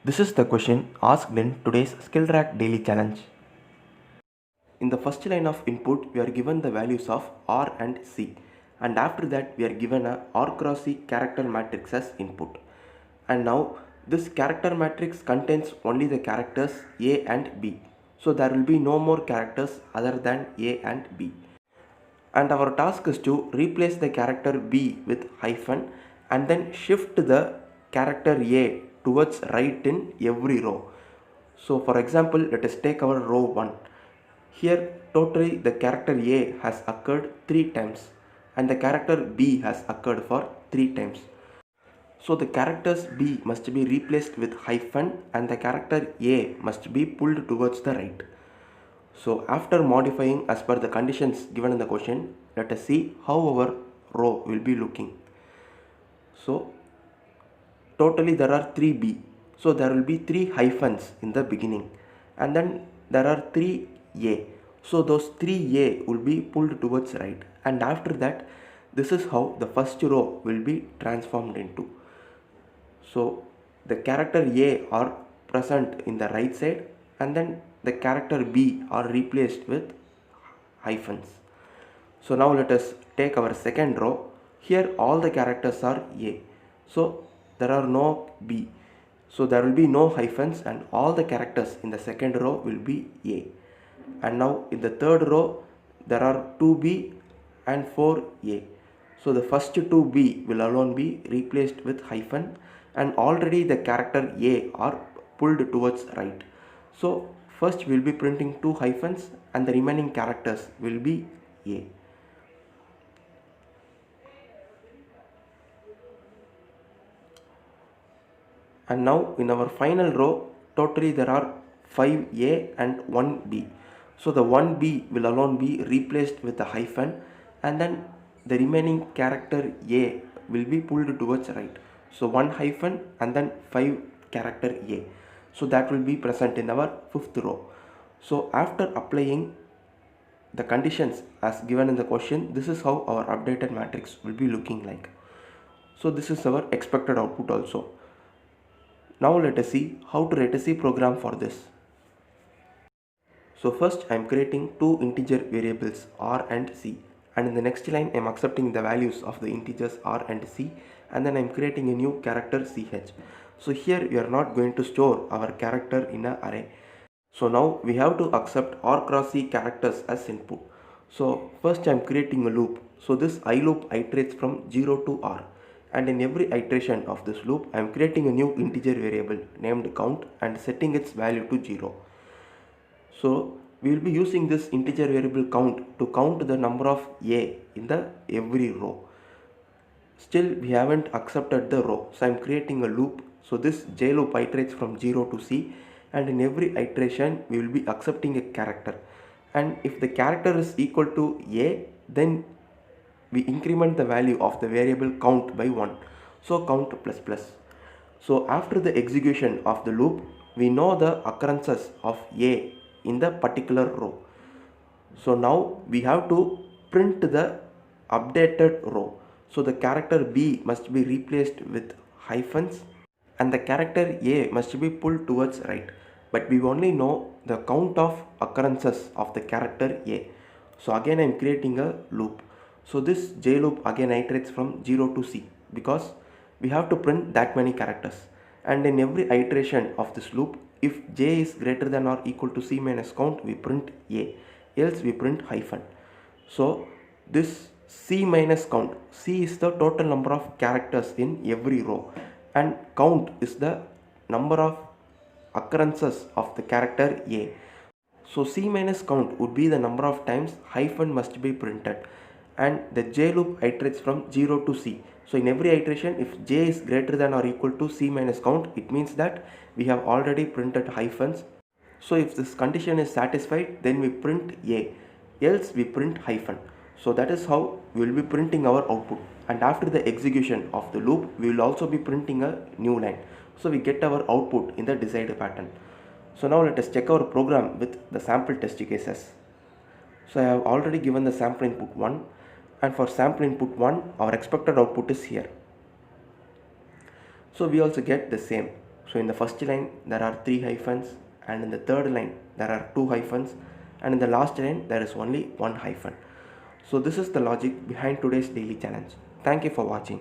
This is the question asked in today's SkillTrack Daily Challenge. In the first line of input, we are given the values of R and C, and after that we are given a R cross C character matrix as input. And now this character matrix contains only the characters A and B. So there will be no more characters other than A and B. And our task is to replace the character B with hyphen and then shift the character A towards right in every row. So for example, let us take our row 1. Here totally the character A has occurred 3 times and the character B has occurred for 3 times. So the characters B must be replaced with hyphen and the character A must be pulled towards the right. So after modifying as per the conditions given in the question, let us see how our row will be looking. So totally there are 3 B. So there will be 3 hyphens in the beginning and then there are 3 A. So those 3 A will be pulled towards right, and after that this is how the first row will be transformed into. So the character A are present in the right side and then the character B are replaced with hyphens. So now let us take our second row. Here all the characters are A. So there are no B. So there will be no hyphens and all the characters in the second row will be A. And now in the third row there are 2B and 4A. So the first 2B will alone be replaced with hyphen and already the character A are pulled towards right. So first we will be printing 2 hyphens and the remaining characters will be A. And now in our final row totally there are 5A and 1B. So the 1B will alone be replaced with a hyphen and then the remaining character A will be pulled towards right. So 1 hyphen and then 5 character A. So that will be present in our fifth row. So after applying the conditions as given in the question, this is how our updated matrix will be looking like. So this is our expected output also. Now let us see how to write a C program for this. So first I am creating two integer variables R and C, and in the next line I am accepting the values of the integers R and C, and then I am creating a new character CH. So here we are not going to store our character in an array. So now we have to accept R cross C characters as input. So first I am creating a loop. So this I loop iterates from 0 to R, and in every iteration of this loop I am creating a new integer variable named count and setting its value to 0. So we will be using this integer variable count to count the number of A in the every row. Still we haven't accepted the row, so I am creating a loop. So this J loop iterates from 0 to C, and in every iteration we will be accepting a character, and if the character is equal to A, then we increment the value of the variable count by 1. So count plus plus. So after the execution of the loop, we know the occurrences of A in the particular row. So now we have to print the updated row. So the character B must be replaced with hyphens and the character A must be pulled towards right. But we only know the count of occurrences of the character A. So again I am creating a loop. So this J loop again iterates from 0 to C because we have to print that many characters. And in every iteration of this loop, if J is greater than or equal to C minus count, we print A, else we print hyphen. So this C minus count, C is the total number of characters in every row and count is the number of occurrences of the character A. So C minus count would be the number of times hyphen must be printed, and the J loop iterates from 0 to C. So in every iteration, if J is greater than or equal to C minus count, it means that we have already printed hyphens. So if this condition is satisfied, then we print A, else we print hyphen. So that is how we will be printing our output, and after the execution of the loop, we will also be printing a new line. So we get our output in the desired pattern. So now let us check our program with the sample test cases. So I have already given the sample input 1, and for sample input 1 our expected output is here. So we also get the same. So in the first line there are 3 hyphens, and in the third line there are 2 hyphens, and in the last line there is only 1 hyphen. So this is the logic behind today's daily challenge. Thank you for watching.